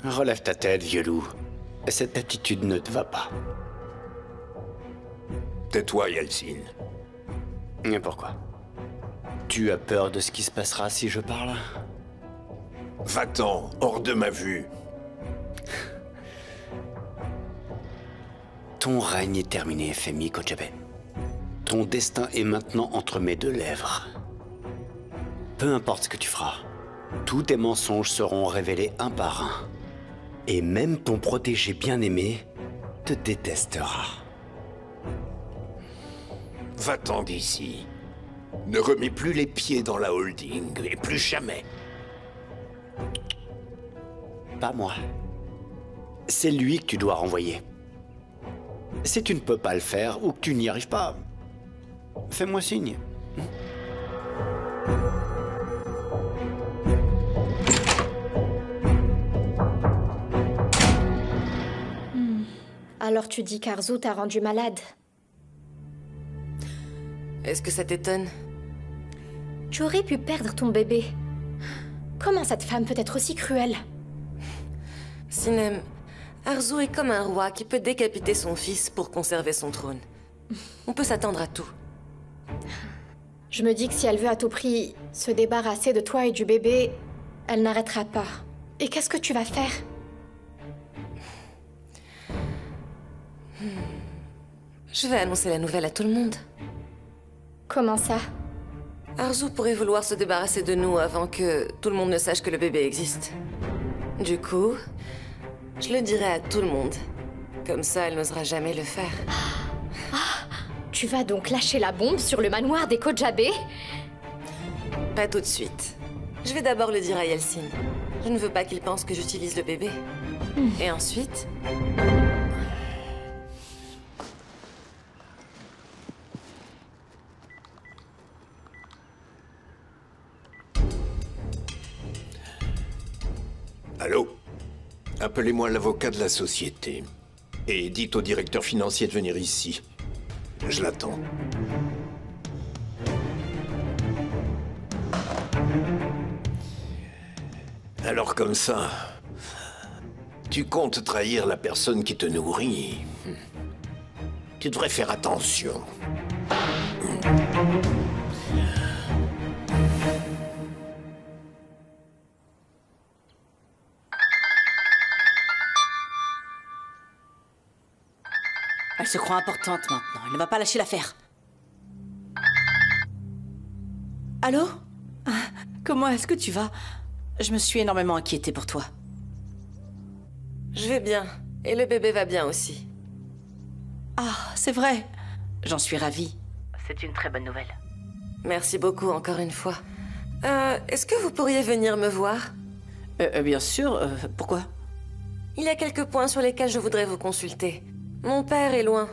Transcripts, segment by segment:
Relève ta tête, vieux loup. Cette attitude ne te va pas. Tais-toi, Yeltsin. Et pourquoi? Tu as peur de ce qui se passera si je parle? Va-t'en, hors de ma vue. Ton règne est terminé, Femi Kojabe. Ton destin est maintenant entre mes deux lèvres. Peu importe ce que tu feras, tous tes mensonges seront révélés un par un. Et même ton protégé bien-aimé te détestera. Va-t'en d'ici. Ne remets plus les pieds dans la holding, et plus jamais. Pas moi. C'est lui que tu dois renvoyer. Si tu ne peux pas le faire ou que tu n'y arrives pas, fais-moi signe. Alors tu dis qu'Arzu t'a rendu malade. Est-ce que ça t'étonne? Tu aurais pu perdre ton bébé. Comment cette femme peut être aussi cruelle? Sinem, Arzu est comme un roi qui peut décapiter son fils pour conserver son trône. On peut s'attendre à tout. Je me dis que si elle veut à tout prix se débarrasser de toi et du bébé, elle n'arrêtera pas. Et qu'est-ce que tu vas faire? Je vais annoncer la nouvelle à tout le monde. Comment ça? Arzu pourrait vouloir se débarrasser de nous avant que tout le monde ne sache que le bébé existe. Du coup, je le dirai à tout le monde. Comme ça, elle n'osera jamais le faire. Tu vas donc lâcher la bombe sur le manoir des Kojabe? Pas tout de suite. Je vais d'abord le dire à Yeltsin. Je ne veux pas qu'il pense que j'utilise le bébé. Et ensuite... Allô? Appelez-moi l'avocat de la société. Et dites au directeur financier de venir ici. Je l'attends. Alors comme ça, tu comptes trahir la personne qui te nourrit. Tu devrais faire attention. Elle se croit importante maintenant. Elle ne va pas lâcher l'affaire. Allô? Comment est-ce que tu vas? Je me suis énormément inquiétée pour toi. Je vais bien. Et le bébé va bien aussi. Ah, c'est vrai. J'en suis ravie. C'est une très bonne nouvelle. Merci beaucoup encore une fois. Est-ce que vous pourriez venir me voir? Bien sûr. Pourquoi? Il y a quelques points sur lesquels je voudrais vous consulter. Mon père est loin,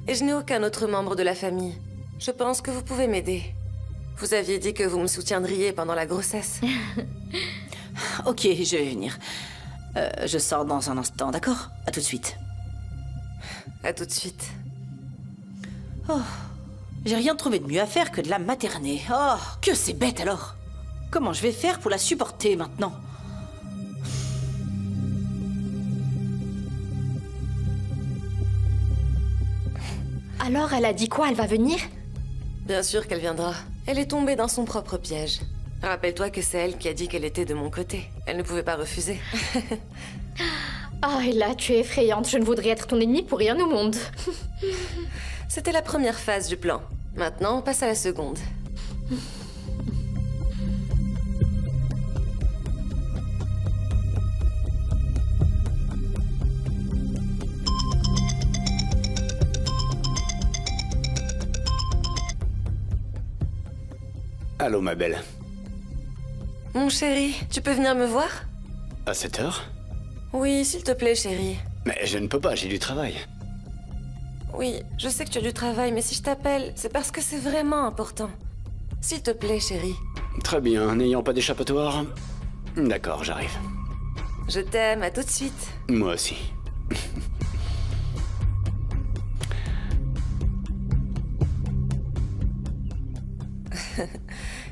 et je n'ai aucun autre membre de la famille. Je pense que vous pouvez m'aider. Vous aviez dit que vous me soutiendriez pendant la grossesse. Ok, je vais venir. Je sors dans un instant, d'accord? À tout de suite. À tout de suite. Oh, j'ai rien trouvé de mieux à faire que de la materner. Oh, que c'est bête alors! Comment je vais faire pour la supporter maintenant? Alors elle a dit quoi? Elle va venir? Bien sûr qu'elle viendra. Elle est tombée dans son propre piège. Rappelle-toi que c'est elle qui a dit qu'elle était de mon côté. Elle ne pouvait pas refuser. Ah, et là, tu es effrayante. Je ne voudrais être ton ennemi pour rien au monde. C'était la première phase du plan. Maintenant, on passe à la seconde. Allô, ma belle. Mon chéri, tu peux venir me voir? À cette heure? Oui, s'il te plaît, chéri. Mais je ne peux pas, j'ai du travail. Oui, je sais que tu as du travail, mais si je t'appelle, c'est parce que c'est vraiment important. S'il te plaît, chéri. Très bien, n'ayant pas d'échappatoire. D'accord, j'arrive. Je t'aime, à tout de suite. Moi aussi.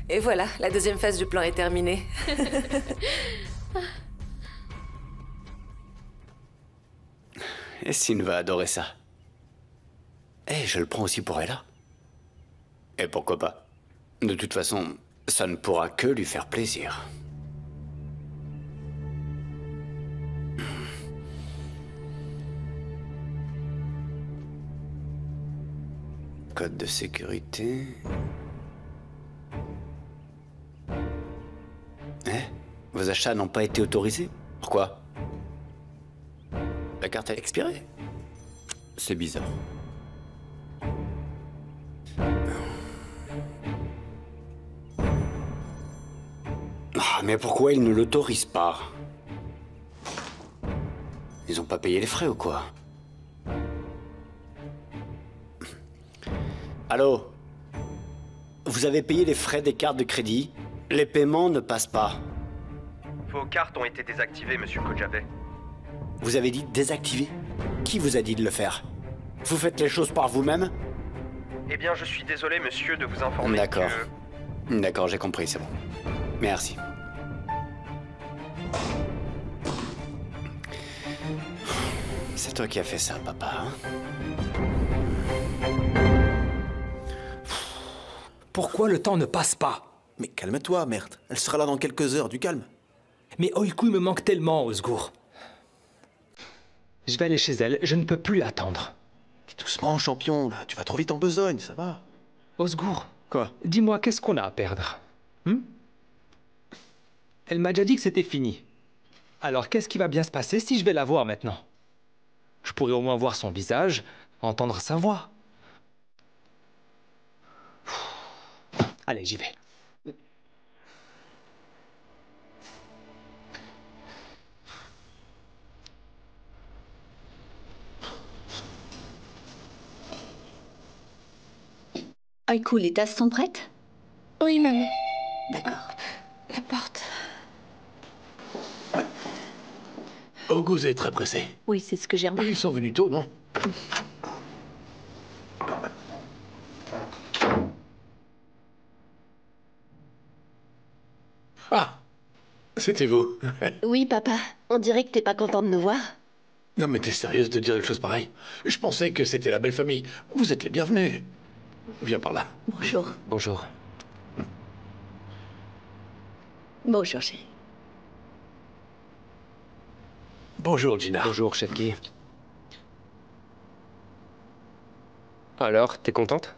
Et voilà, la deuxième phase du plan est terminée. Essine va adorer ça. Eh, je le prends aussi pour Ella. Et pourquoi pas? De toute façon, ça ne pourra que lui faire plaisir. Code de sécurité... Vos achats n'ont pas été autorisés? Pourquoi? La carte est expirée? C'est bizarre. Ah, mais pourquoi ils ne l'autorisent pas? Ils n'ont pas payé les frais ou quoi? Allô? Vous avez payé les frais des cartes de crédit? Les paiements ne passent pas. Vos cartes ont été désactivées, monsieur Kojabe. Vous avez dit désactiver? Qui vous a dit de le faire? Vous faites les choses par vous-même? Eh bien, je suis désolé, monsieur, de vous informer D'accord. que... D'accord, j'ai compris, c'est bon. Merci. C'est toi qui as fait ça, papa, hein? Pourquoi le temps ne passe pas? Mais calme-toi, merde. Elle sera là dans quelques heures, du calme. Mais Oiku me manque tellement, Osgour. Je vais aller chez elle, je ne peux plus attendre. Doucement, champion, là. Tu vas trop vite en besogne, ça va. Osgour, Quoi? dis-moi, qu'est-ce qu'on a à perdre? Elle m'a déjà dit que c'était fini. Alors qu'est-ce qui va bien se passer si je vais la voir maintenant? Je pourrais au moins voir son visage, entendre sa voix. Allez, j'y vais. Oiku, les tasses sont prêtes? Oui, maman. D'accord. La porte. Oguz est très pressé. Oui, c'est ce que j'ai remarqué. Ils sont venus tôt, non? Ah, c'était vous. Oui, papa. On dirait que t'es pas content de nous voir. Non mais t'es sérieuse de dire des choses pareilles? Je pensais que c'était la belle famille. Vous êtes les bienvenus. Viens par là. Bonjour. Bonjour. Bonjour, chérie. Bonjour, Gina. Bonjour, Chefki. Alors, t'es contente?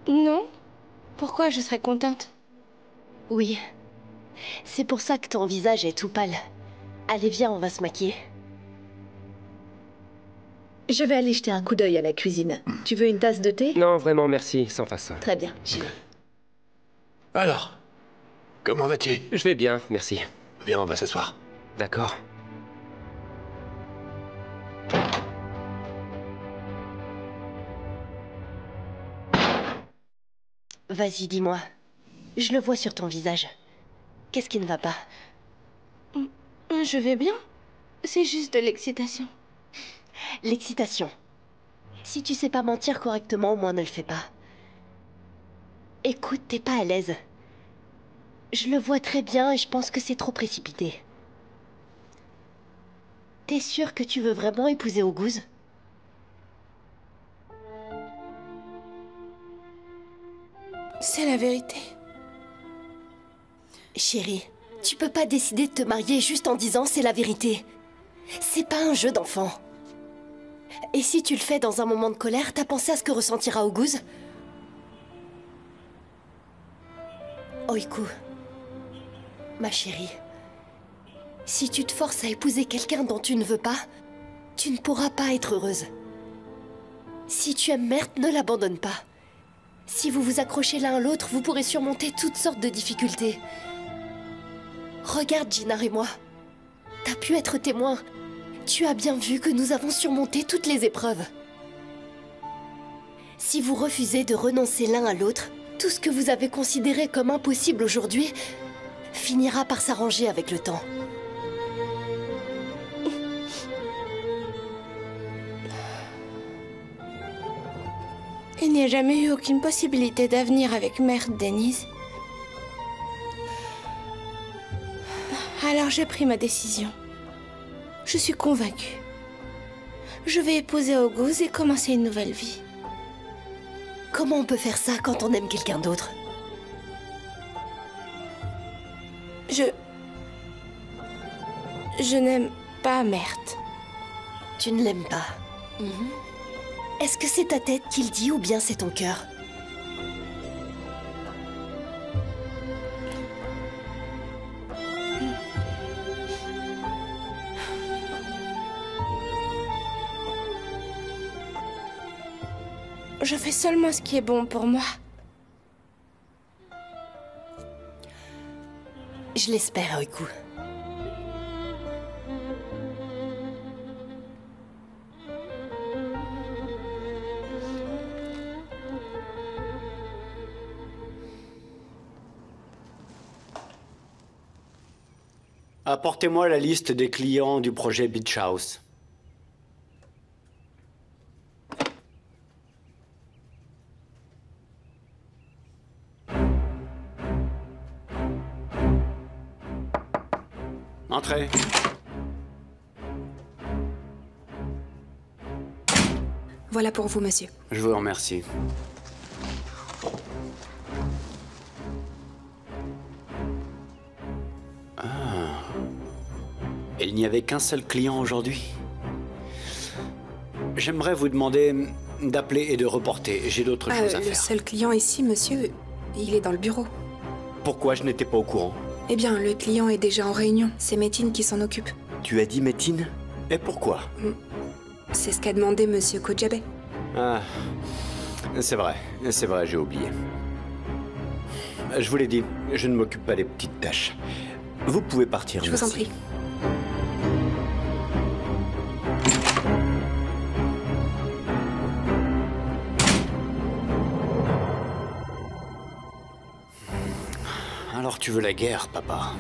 Non. Pourquoi je serais contente? Oui. C'est pour ça que ton visage est tout pâle. Allez, viens, on va se maquiller. Je vais aller jeter un coup d'œil à la cuisine. Tu veux une tasse de thé? Non, vraiment, merci, sans façon. Très bien, j'y vais. Alors, comment vas-tu? Je vais bien, merci. Viens, on va s'asseoir. D'accord. Vas-y, dis-moi. Je le vois sur ton visage. Qu'est-ce qui ne va pas? Je vais bien. C'est juste de l'excitation. L'excitation. Si tu sais pas mentir correctement, au moins ne le fais pas. Écoute, t'es pas à l'aise. Je le vois très bien et je pense que c'est trop précipité. T'es sûr que tu veux vraiment épouser Oguz? C'est la vérité. Chérie, tu peux pas décider de te marier juste en disant c'est la vérité. C'est pas un jeu d'enfant. Et si tu le fais dans un moment de colère, t'as pensé à ce que ressentira Oguz? Oiku, ma chérie, si tu te forces à épouser quelqu'un dont tu ne veux pas, tu ne pourras pas être heureuse. Si tu aimes Mert, ne l'abandonne pas. Si vous vous accrochez l'un à l'autre, vous pourrez surmonter toutes sortes de difficultés. Regarde Gina et moi. T'as pu être témoin. Tu as bien vu que nous avons surmonté toutes les épreuves. Si vous refusez de renoncer l'un à l'autre, tout ce que vous avez considéré comme impossible aujourd'hui finira par s'arranger avec le temps. Il n'y a jamais eu aucune possibilité d'avenir avec Mert, Denise. Alors j'ai pris ma décision. Je suis convaincue. Je vais épouser Auguste et commencer une nouvelle vie. Comment on peut faire ça quand on aime quelqu'un d'autre? Je n'aime pas Mert. Tu ne l'aimes pas. Est-ce que c'est ta tête qui le dit ou bien c'est ton cœur? Je fais seulement ce qui est bon pour moi. Je l'espère, Oiku. Apportez-moi la liste des clients du projet Beach House. Entrez. Voilà pour vous, monsieur. Je vous remercie. Il n'y avait qu'un seul client aujourd'hui. J'aimerais vous demander d'appeler et de reporter. J'ai d'autres choses à faire. Le seul client ici, monsieur, il est dans le bureau. Pourquoi je n'étais pas au courant? Eh bien, le client est déjà en réunion. C'est Métine qui s'en occupe. Tu as dit Métine? Et pourquoi? C'est ce qu'a demandé monsieur Kojabe. Ah, c'est vrai, j'ai oublié. Je vous l'ai dit, je ne m'occupe pas des petites tâches. Vous pouvez partir, Je vous en prie. Alors tu veux la guerre, papa?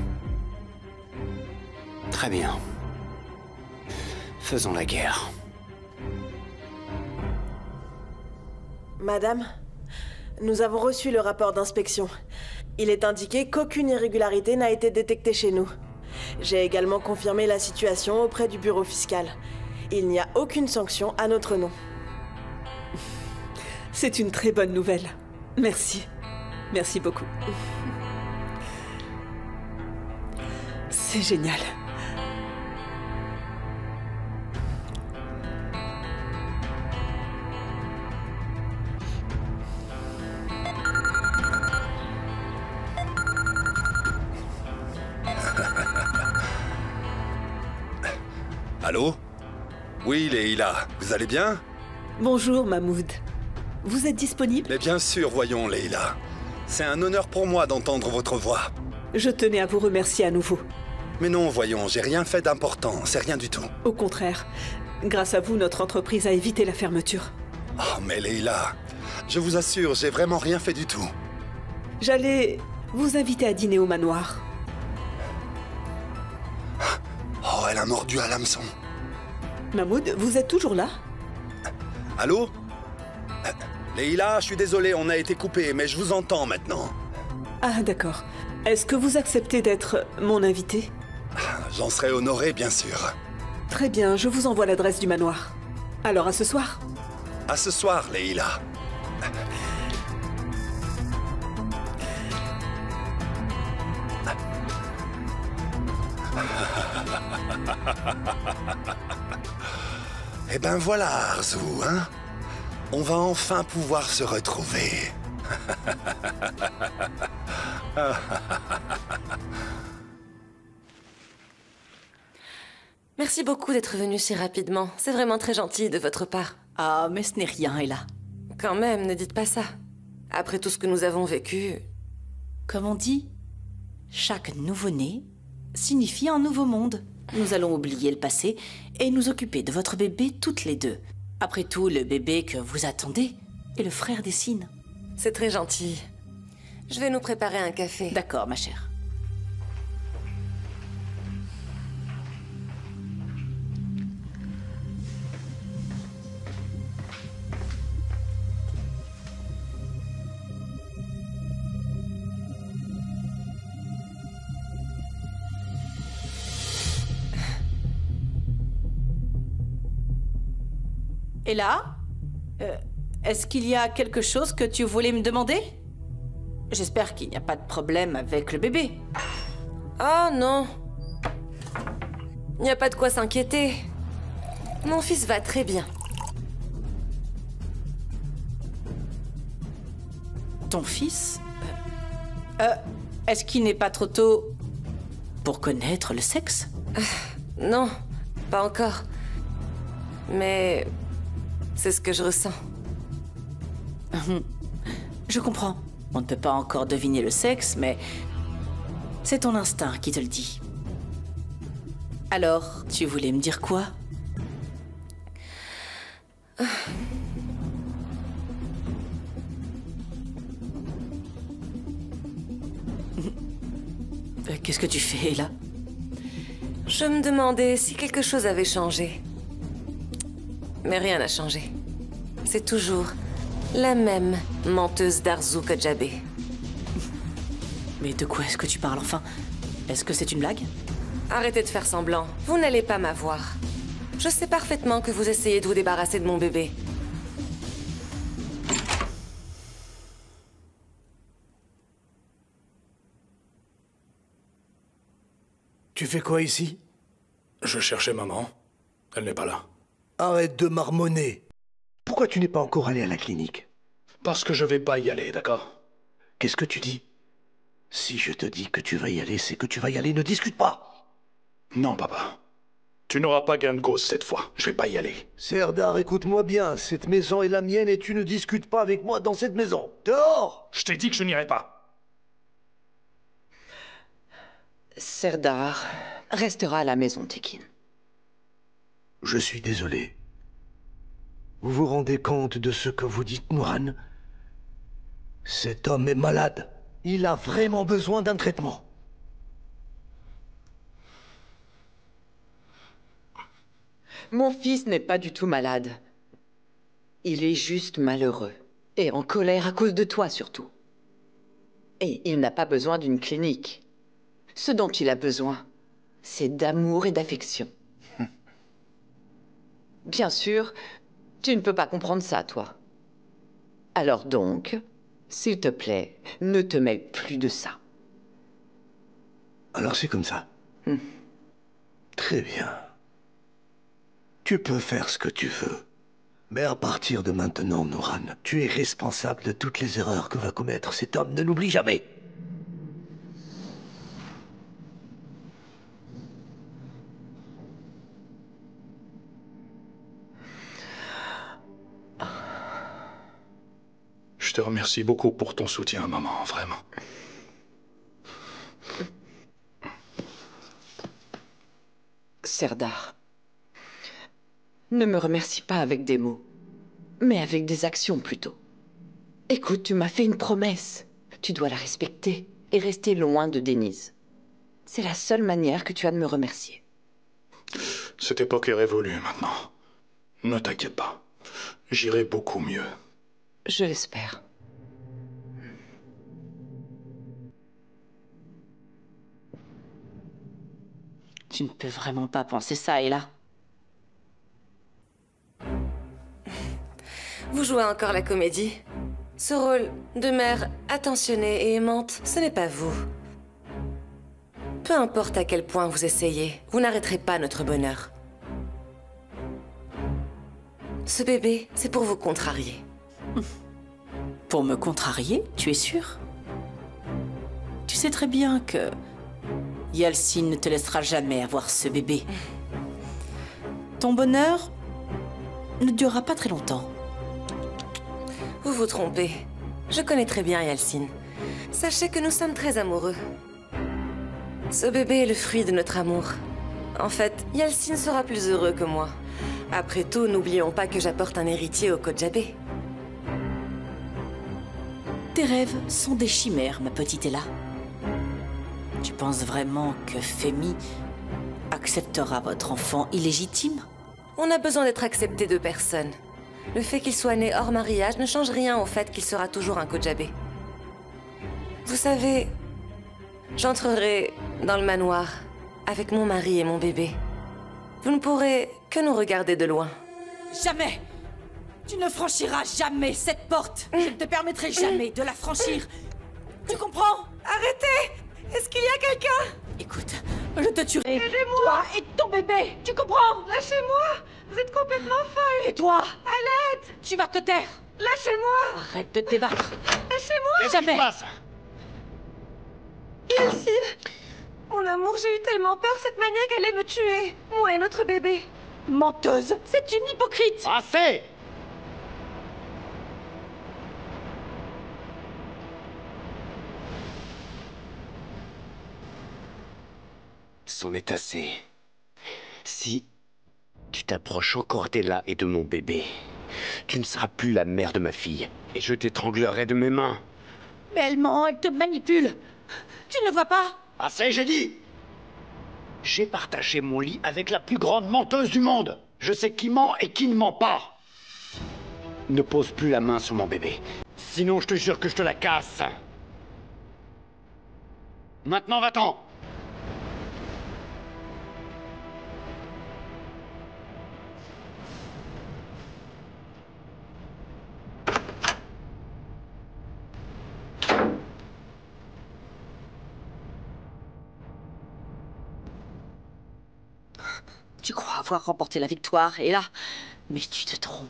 Très bien. Faisons la guerre. Madame, nous avons reçu le rapport d'inspection. Il est indiqué qu'aucune irrégularité n'a été détectée chez nous. J'ai également confirmé la situation auprès du bureau fiscal. Il n'y a aucune sanction à notre nom. C'est une très bonne nouvelle. Merci. Merci beaucoup. C'est génial. Allô? Oui, Leïla, vous allez bien? Bonjour, Mahmoud. Vous êtes disponible? Mais bien sûr, voyons, Leïla. C'est un honneur pour moi d'entendre votre voix. Je tenais à vous remercier à nouveau. Mais non, voyons, j'ai rien fait d'important, c'est rien du tout. Au contraire, grâce à vous, notre entreprise a évité la fermeture. Oh, mais Leïla, je vous assure, j'ai vraiment rien fait du tout. J'allais vous inviter à dîner au manoir. Oh, elle a mordu à l'hameçon. Mahmoud, vous êtes toujours là? Allô? Leïla, je suis désolé, on a été coupé, mais je vous entends maintenant. Ah, d'accord. Est-ce que vous acceptez d'être mon invité? J'en serais honoré, bien sûr. Très bien, je vous envoie l'adresse du manoir. Alors, à ce soir? À ce soir, Leïla. Eh ben voilà, Arzu, hein? On va enfin pouvoir se retrouver. Merci beaucoup d'être venu si rapidement. C'est vraiment très gentil de votre part. Ah, mais ce n'est rien, Ella. Quand même, ne dites pas ça. Après tout ce que nous avons vécu... Comme on dit, chaque nouveau-né signifie un nouveau monde. Nous allons oublier le passé et nous occuper de votre bébé toutes les deux. Après tout, le bébé que vous attendez est le frère d'Essine. C'est très gentil. Je vais nous préparer un café. D'accord, ma chère. Et là, est-ce qu'il y a quelque chose que tu voulais me demander? J'espère qu'il n'y a pas de problème avec le bébé. Oh non. Il n'y a pas de quoi s'inquiéter. Mon fils va très bien. Ton fils? Est-ce qu'il n'est pas trop tôt pour connaître le sexe? Non, pas encore. Mais c'est ce que je ressens. Je comprends. On ne peut pas encore deviner le sexe, mais c'est ton instinct qui te le dit. Alors, tu voulais me dire quoi? Qu'est-ce que tu fais là? Je me demandais si quelque chose avait changé. Mais rien n'a changé. C'est toujours la même menteuse d'Arzu Kojabé. Mais de quoi est-ce que tu parles enfin? Est-ce que c'est une blague? Arrêtez de faire semblant. Vous n'allez pas m'avoir. Je sais parfaitement que vous essayez de vous débarrasser de mon bébé. Tu fais quoi ici? Je cherchais maman. Elle n'est pas là. Arrête de marmonner. Pourquoi tu n'es pas encore allé à la clinique? Parce que je vais pas y aller, d'accord? Qu'est-ce que tu dis? Si je te dis que tu vas y aller, c'est que tu vas y aller, ne discute pas. Non, papa. Tu n'auras pas gain de cause cette fois. Je vais pas y aller. Serdar, écoute-moi bien. Cette maison est la mienne et tu ne discutes pas avec moi dans cette maison. Dehors! Je t'ai dit que je n'irai pas. Serdar restera à la maison, Tekin. Je suis désolé. Vous vous rendez compte de ce que vous dites, Nouran? Cet homme est malade. Il a vraiment besoin d'un traitement. Mon fils n'est pas du tout malade. Il est juste malheureux. Et en colère à cause de toi, surtout. Et il n'a pas besoin d'une clinique. Ce dont il a besoin, c'est d'amour et d'affection. Bien sûr, tu ne peux pas comprendre ça, toi. Alors donc, s'il te plaît, ne te mêle plus de ça. Alors c'est comme ça. Très bien. Tu peux faire ce que tu veux. Mais à partir de maintenant, Nouran, tu es responsable de toutes les erreurs que va commettre cet homme. Ne l'oublie jamais. Je te remercie beaucoup pour ton soutien, maman, vraiment. Serdar, ne me remercie pas avec des mots, mais avec des actions plutôt. Écoute, tu m'as fait une promesse. Tu dois la respecter et rester loin de Denise. C'est la seule manière que tu as de me remercier. Cette époque est révolue maintenant. Ne t'inquiète pas. J'irai beaucoup mieux. Je l'espère. Tu ne peux vraiment pas penser ça, Ella. Vous jouez encore la comédie. Ce rôle de mère attentionnée et aimante, ce n'est pas vous. Peu importe à quel point vous essayez, vous n'arrêterez pas notre bonheur. Ce bébé, c'est pour vous contrarier. Pour me contrarier, tu es sûr? Tu sais très bien que Yalcin ne te laissera jamais avoir ce bébé. Ton bonheur ne durera pas très longtemps. Vous vous trompez. Je connais très bien Yalcin. Sachez que nous sommes très amoureux. Ce bébé est le fruit de notre amour. En fait, Yalcin sera plus heureux que moi. Après tout, n'oublions pas que j'apporte un héritier au Kojabé. Tes rêves sont des chimères, ma petite Ella. Tu penses vraiment que Femi acceptera votre enfant illégitime? On a besoin d'être accepté de personne. Le fait qu'il soit né hors mariage ne change rien au fait qu'il sera toujours un Kojabé. Vous savez, j'entrerai dans le manoir avec mon mari et mon bébé. Vous ne pourrez que nous regarder de loin. Jamais! Tu ne franchiras jamais cette porte. Je ne te permettrai jamais de la franchir. Tu comprends? Arrêtez! Est-ce qu'il y a quelqu'un? Écoute, je te tuerai. Aidez-moi! Toi et ton bébé. Tu comprends? Lâchez-moi! Vous êtes complètement folle! Et toi? À l'aide! Tu vas te taire. Lâchez-moi! Arrête de te débattre. Lâchez-moi! Jamais. Yeltsin! Mon amour, j'ai eu tellement peur cette manière qu'elle allait me tuer. Moi et notre bébé. Menteuse. C'est une hypocrite. Assez! C'en est assez. Si tu t'approches encore d'Ella et de mon bébé, tu ne seras plus la mère de ma fille, et je t'étranglerai de mes mains. Mais elle ment, elle te manipule. Tu ne le vois pas? Assez, j'ai dit! J'ai partagé mon lit avec la plus grande menteuse du monde. Je sais qui ment et qui ne ment pas. Ne pose plus la main sur mon bébé. Sinon, je te jure que je te la casse. Maintenant, va-t'en! Tu crois avoir remporté la victoire, et là... Mais tu te trompes.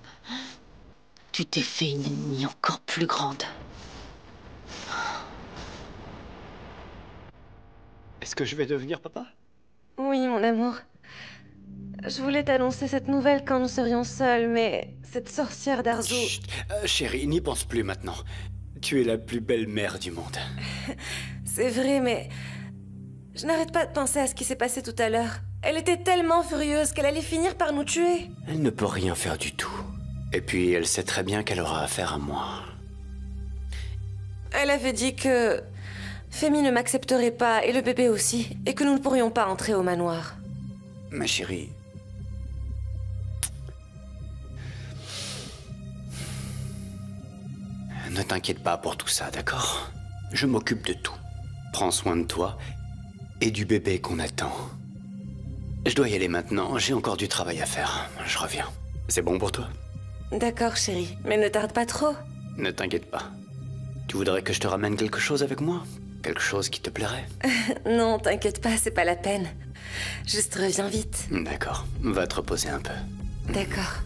Tu t'es fait une ennemie encore plus grande. Est-ce que je vais devenir papa? Oui, mon amour. Je voulais t'annoncer cette nouvelle quand nous serions seuls, mais cette sorcière d'Arzo... Chut, chérie, n'y pense plus maintenant. Tu es la plus belle mère du monde. C'est vrai, mais... Je n'arrête pas de penser à ce qui s'est passé tout à l'heure. Elle était tellement furieuse qu'elle allait finir par nous tuer. Elle ne peut rien faire du tout. Et puis, elle sait très bien qu'elle aura affaire à moi. Elle avait dit que... Femi ne m'accepterait pas, et le bébé aussi, et que nous ne pourrions pas entrer au manoir. Ma chérie... Ne t'inquiète pas pour tout ça, d'accord? Je m'occupe de tout. Prends soin de toi et du bébé qu'on attend. Je dois y aller maintenant, j'ai encore du travail à faire. Je reviens. C'est bon pour toi? D'accord, chérie, mais ne tarde pas trop. Ne t'inquiète pas. Tu voudrais que je te ramène quelque chose avec moi? Quelque chose qui te plairait? Non, t'inquiète pas, c'est pas la peine. Juste reviens vite. D'accord, va te reposer un peu. D'accord.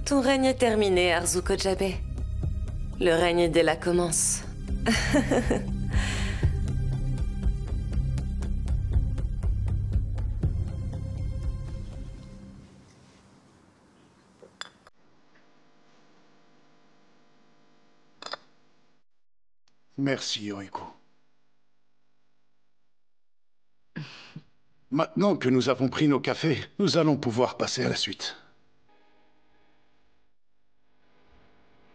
Ton règne est terminé, Arzu Kojabe. Le règne d'Ella commence. Merci, Oiko. Maintenant que nous avons pris nos cafés, nous allons pouvoir passer à la suite.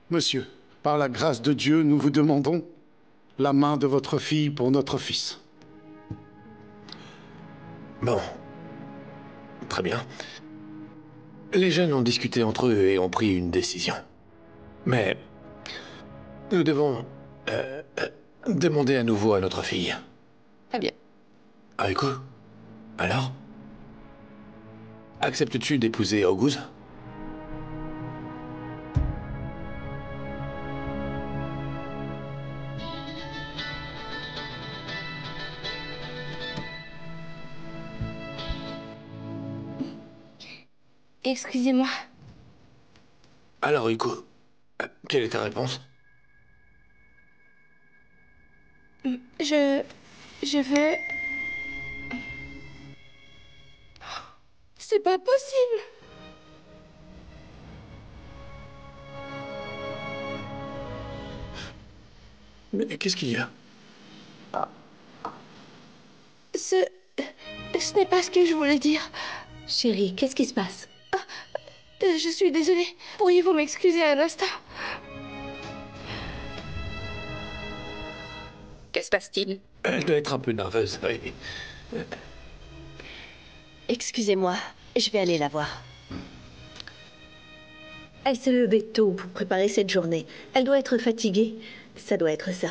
Monsieur, par la grâce de Dieu, nous vous demandons la main de votre fille pour notre fils. Bon. Très bien. Les jeunes ont discuté entre eux et ont pris une décision. Mais... nous devons... demander à nouveau à notre fille. Très bien. Aiko, alors? Acceptes-tu d'épouser Oguz? Excusez-moi. Alors, Aiko, quelle est ta réponse? Je veux... C'est pas possible. Mais qu'est-ce qu'il y a? Ce n'est pas ce que je voulais dire. Chérie, qu'est-ce qui se passe? Je suis désolée. Pourriez-vous m'excuser un instant? Que se passe-t-il? Elle doit être un peu nerveuse, oui. Excusez-moi, je vais aller la voir. Elle s'est levée tôt pour préparer cette journée. Elle doit être fatiguée. Ça doit être ça.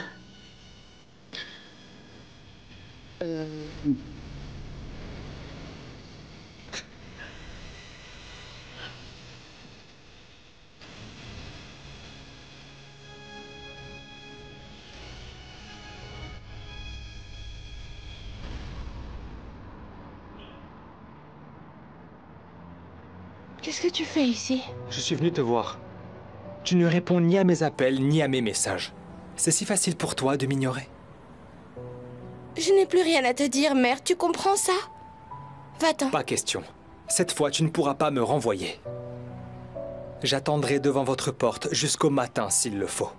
Qu'est-ce que tu fais ici? Je suis venu te voir. Tu ne réponds ni à mes appels, ni à mes messages. C'est si facile pour toi de m'ignorer. Je n'ai plus rien à te dire, mère. Tu comprends ça? Va-t'en. Pas question. Cette fois, tu ne pourras pas me renvoyer. J'attendrai devant votre porte jusqu'au matin s'il le faut.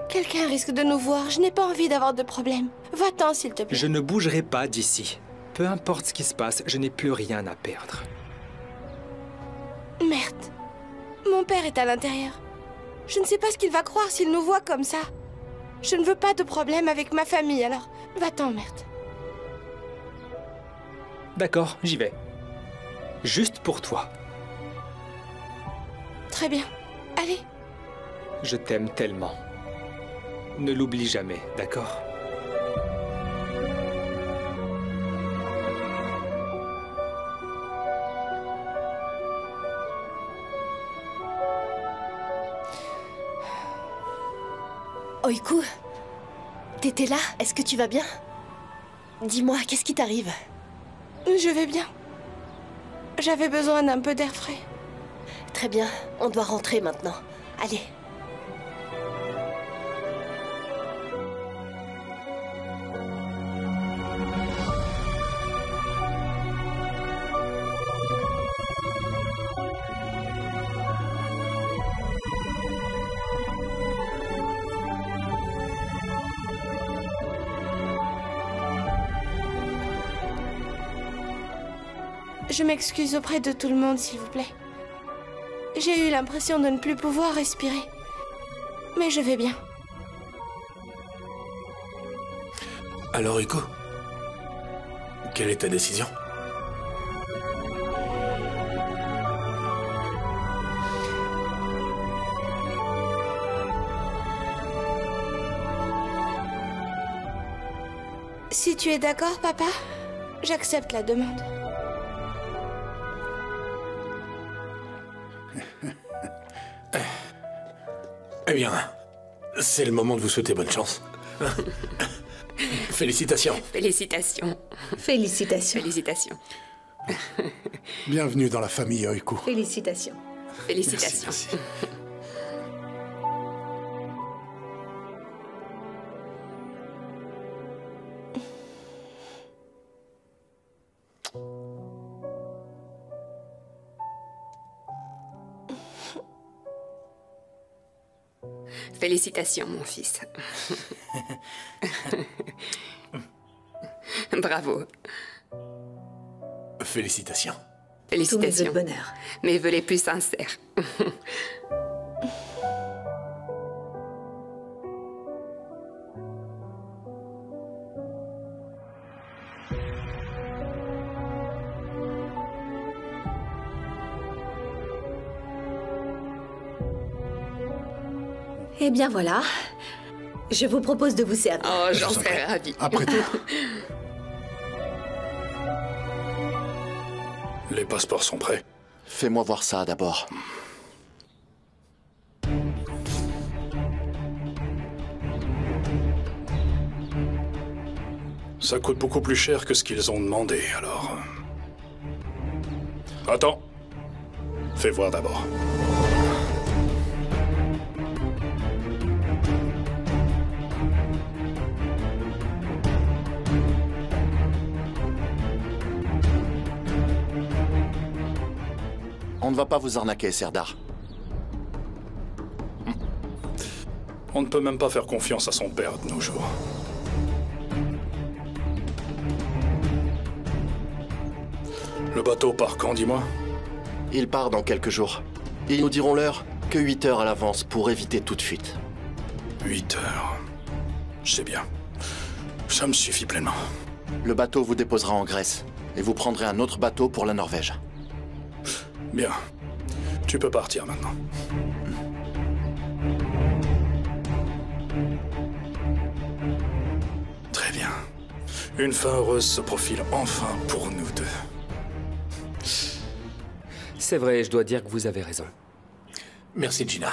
Quelqu'un risque de nous voir. Je n'ai pas envie d'avoir de problème. Va-t'en, s'il te plaît. Je ne bougerai pas d'ici. Peu importe ce qui se passe, je n'ai plus rien à perdre. Merde. Mon père est à l'intérieur. Je ne sais pas ce qu'il va croire s'il nous voit comme ça. Je ne veux pas de problème avec ma famille, alors va-t'en, merde. D'accord, j'y vais. Juste pour toi. Très bien. Allez. Je t'aime tellement. Ne l'oublie jamais, d'accord? Oiku, t'étais là? Est-ce que tu vas bien? Dis-moi, qu'est-ce qui t'arrive? Je vais bien. J'avais besoin d'un peu d'air frais. Très bien, on doit rentrer maintenant. Allez. Je m'excuse auprès de tout le monde, s'il vous plaît. J'ai eu l'impression de ne plus pouvoir respirer. Mais je vais bien. Alors, Rico, quelle est ta décision? Si tu es d'accord, papa, j'accepte la demande. Eh bien, c'est le moment de vous souhaiter bonne chance. Félicitations. Félicitations. Félicitations. Félicitations. Bienvenue dans la famille Oiku. Félicitations. Félicitations. Merci. Félicitations, mon fils. Bravo. Félicitations. Félicitations. Tous mes vœux de bonheur. Mes vœux les plus sincères. Eh bien voilà. Je vous propose de vous servir. Oh, j'en serais ravie. Après tout. Les passeports sont prêts. Fais-moi voir ça d'abord. Ça coûte beaucoup plus cher que ce qu'ils ont demandé, alors... Attends. Fais voir d'abord. On ne va pas vous arnaquer, Serdar. On ne peut même pas faire confiance à son père de nos jours. Le bateau part quand, dis-moi? Il part dans quelques jours. Ils nous diront l'heure que 8 heures à l'avance pour éviter toute fuite. 8 heures. Je sais bien. Ça me suffit pleinement. Le bateau vous déposera en Grèce et vous prendrez un autre bateau pour la Norvège. Bien. Tu peux partir maintenant. Très bien. Une fin heureuse se profile enfin pour nous deux. C'est vrai, je dois dire que vous avez raison. Merci, Gina.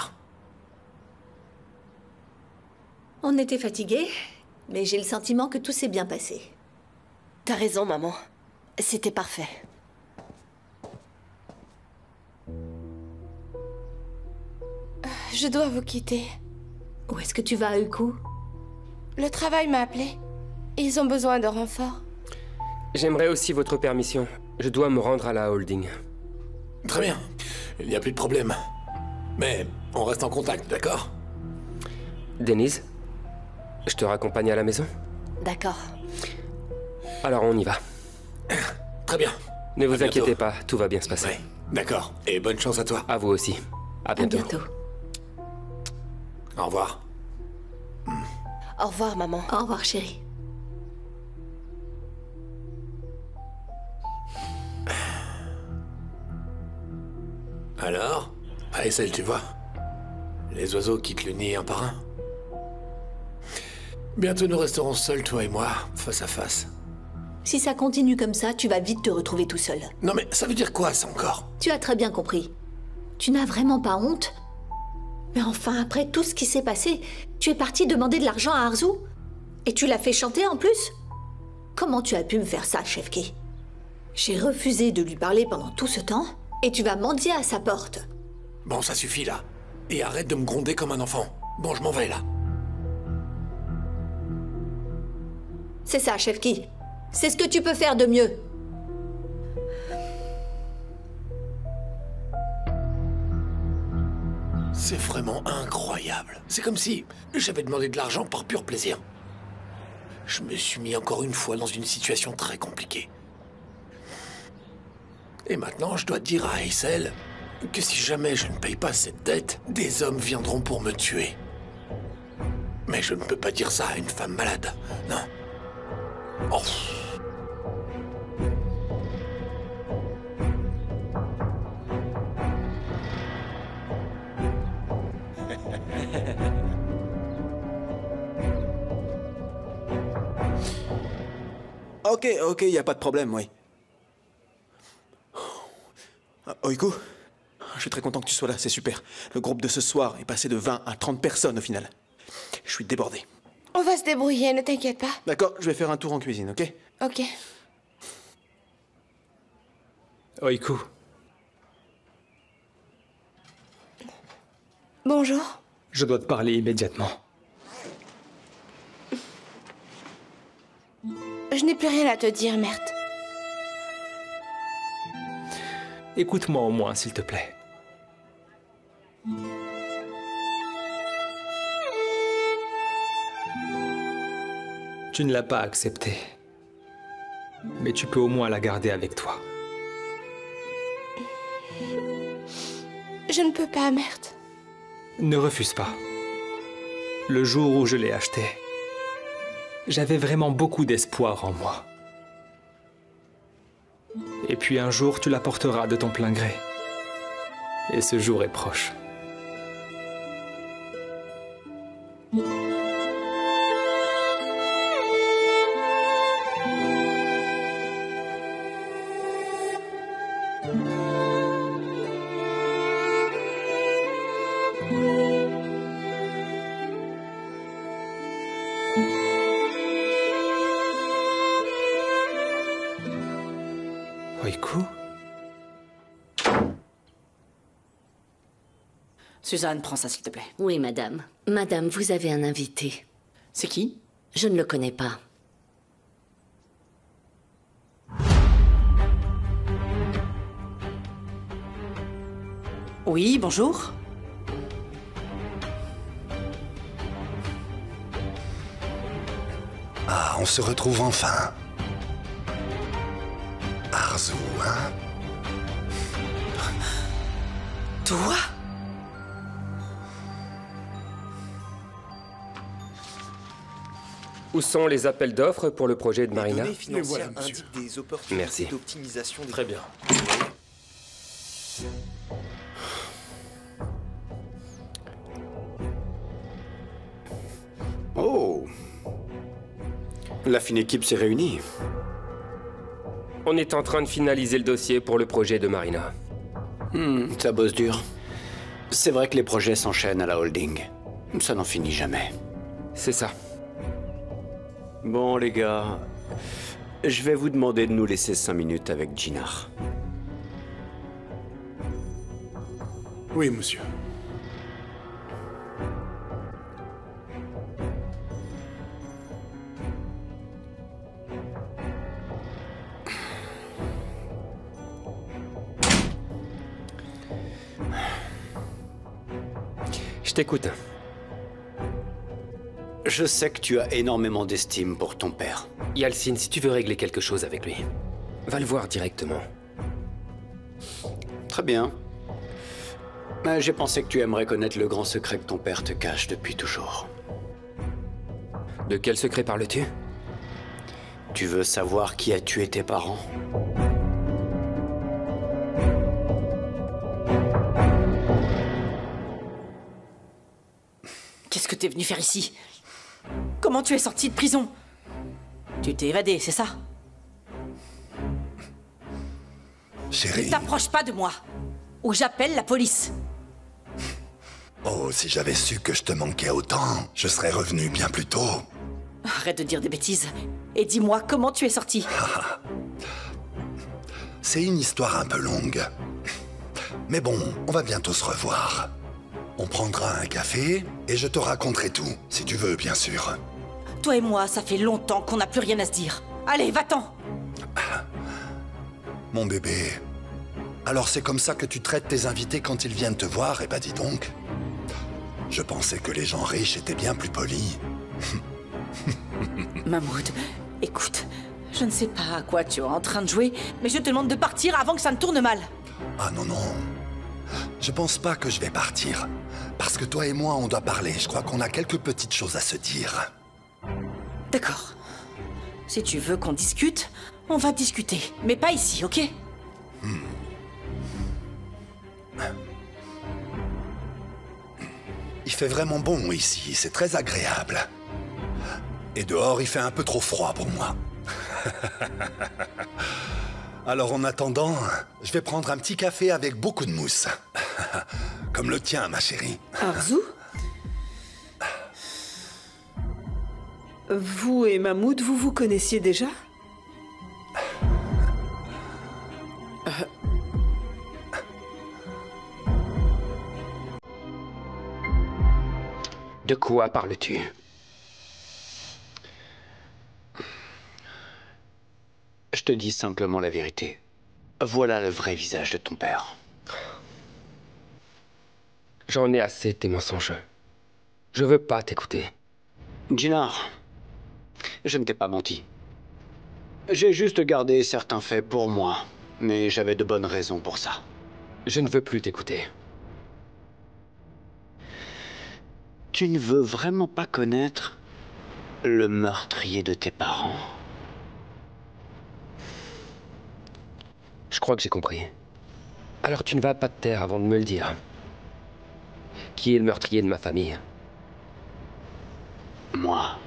On était fatigués, mais j'ai le sentiment que tout s'est bien passé. T'as raison, maman. C'était parfait. Je dois vous quitter. Où est-ce que tu vas, Uku? Le travail m'a appelé. Ils ont besoin de renfort. J'aimerais aussi votre permission. Je dois me rendre à la holding. Très bien. Il n'y a plus de problème. Mais on reste en contact, d'accord? Denise, je te raccompagne à la maison? D'accord. Alors on y va. Très bien. Ne vous inquiétez pas, tout va bien se passer. Ouais, d'accord. Et bonne chance à toi. À vous aussi. À bientôt. À bientôt. Au revoir. Au revoir, maman. Au revoir, chérie. Alors, Aysel, tu vois, les oiseaux quittent le nid un par un. Bientôt nous resterons seuls, toi et moi, face à face. Si ça continue comme ça, tu vas vite te retrouver tout seul. Non mais ça veut dire quoi, ça encore? Tu as très bien compris. Tu n'as vraiment pas honte? Mais enfin, après tout ce qui s'est passé, tu es parti demander de l'argent à Arzu? Et tu l'as fait chanter en plus? Comment tu as pu me faire ça, Shefki? J'ai refusé de lui parler pendant tout ce temps, et tu vas mendier à sa porte. Bon, ça suffit là. Et arrête de me gronder comme un enfant. Bon, je m'en vais là. C'est ça, Shefki. C'est ce que tu peux faire de mieux. C'est vraiment incroyable. C'est comme si j'avais demandé de l'argent par pur plaisir. Je me suis mis encore une fois dans une situation très compliquée. Et maintenant, je dois dire à Aysel que si jamais je ne paye pas cette dette, des hommes viendront pour me tuer. Mais je ne peux pas dire ça à une femme malade, non. Oh. Ok, y a pas de problème, oui. Oiku, je suis très content que tu sois là, c'est super. Le groupe de ce soir est passé de 20 à 30 personnes au final. Je suis débordé. On va se débrouiller, ne t'inquiète pas. D'accord, je vais faire un tour en cuisine, ok? Ok. Oiku. Bonjour. Je dois te parler immédiatement. Je n'ai plus rien à te dire, Mert. Écoute-moi au moins, s'il te plaît. Tu ne l'as pas acceptée. Mais tu peux au moins la garder avec toi. Je ne peux pas, Mert. Ne refuse pas. Le jour où je l'ai achetée, j'avais vraiment beaucoup d'espoir en moi. Et puis un jour, tu la porteras de ton plein gré. Et ce jour est proche. Oiku? Suzanne, prends ça s'il te plaît. Oui, madame. Madame, vous avez un invité. C'est qui? Je ne le connais pas. Oui, bonjour. Ah, on se retrouve enfin. Arzu, hein? Toi? Où sont les appels d'offres pour le projet de Marina? Les données financières indiquent des opportunités Merci. d'optimisation des... Très bien. La fine équipe s'est réunie. On est en train de finaliser le dossier pour le projet de Marina. Ça bosse dur. C'est vrai que les projets s'enchaînent à la holding. Ça n'en finit jamais. C'est ça. Bon, les gars, je vais vous demander de nous laisser 5 minutes avec Jinar. Oui, monsieur. Je t'écoute. Je sais que tu as énormément d'estime pour ton père. Yalcine, si tu veux régler quelque chose avec lui, va le voir directement. Très bien. Mais j'ai pensé que tu aimerais connaître le grand secret que ton père te cache depuis toujours. De quel secret parles-tu? Tu veux savoir qui a tué tes parents? Qu'est-ce que t'es venu faire ici? Comment tu es sorti de prison? Tu t'es évadé, c'est ça? Chérie. Ne t'approche pas de moi, ou j'appelle la police. Oh, si j'avais su que je te manquais autant, je serais revenu bien plus tôt. Arrête de dire des bêtises, et dis-moi comment tu es sorti. C'est une histoire un peu longue. Mais bon, on va bientôt se revoir. On prendra un café, et je te raconterai tout, si tu veux, bien sûr. Toi et moi, ça fait longtemps qu'on n'a plus rien à se dire. Allez, va-t'en! Mon bébé, alors c'est comme ça que tu traites tes invités quand ils viennent te voir? Eh ben dis donc. Je pensais que les gens riches étaient bien plus polis. Mahmoud, écoute, je ne sais pas à quoi tu es en train de jouer, mais je te demande de partir avant que ça ne tourne mal. Ah non, non. Je pense pas que je vais partir. Parce que toi et moi, on doit parler. Je crois qu'on a quelques petites choses à se dire. D'accord. Si tu veux qu'on discute, on va discuter. Mais pas ici, ok? Il fait vraiment bon ici. C'est très agréable. Et dehors, il fait un peu trop froid pour moi. Alors en attendant, je vais prendre un petit café avec beaucoup de mousse. Comme le tien, ma chérie. Arzu? Vous et Mahmoud, vous vous connaissiez déjà? De quoi parles-tu? Je te dis simplement la vérité. Voilà le vrai visage de ton père. J'en ai assez de tes mensonges. Je veux pas t'écouter. Jinar, je ne t'ai pas menti. J'ai juste gardé certains faits pour moi, mais j'avais de bonnes raisons pour ça. Je ne veux plus t'écouter. Tu ne veux vraiment pas connaître le meurtrier de tes parents? Je crois que j'ai compris. Alors tu ne vas pas te taire avant de me le dire. Qui est le meurtrier de ma famille? Moi.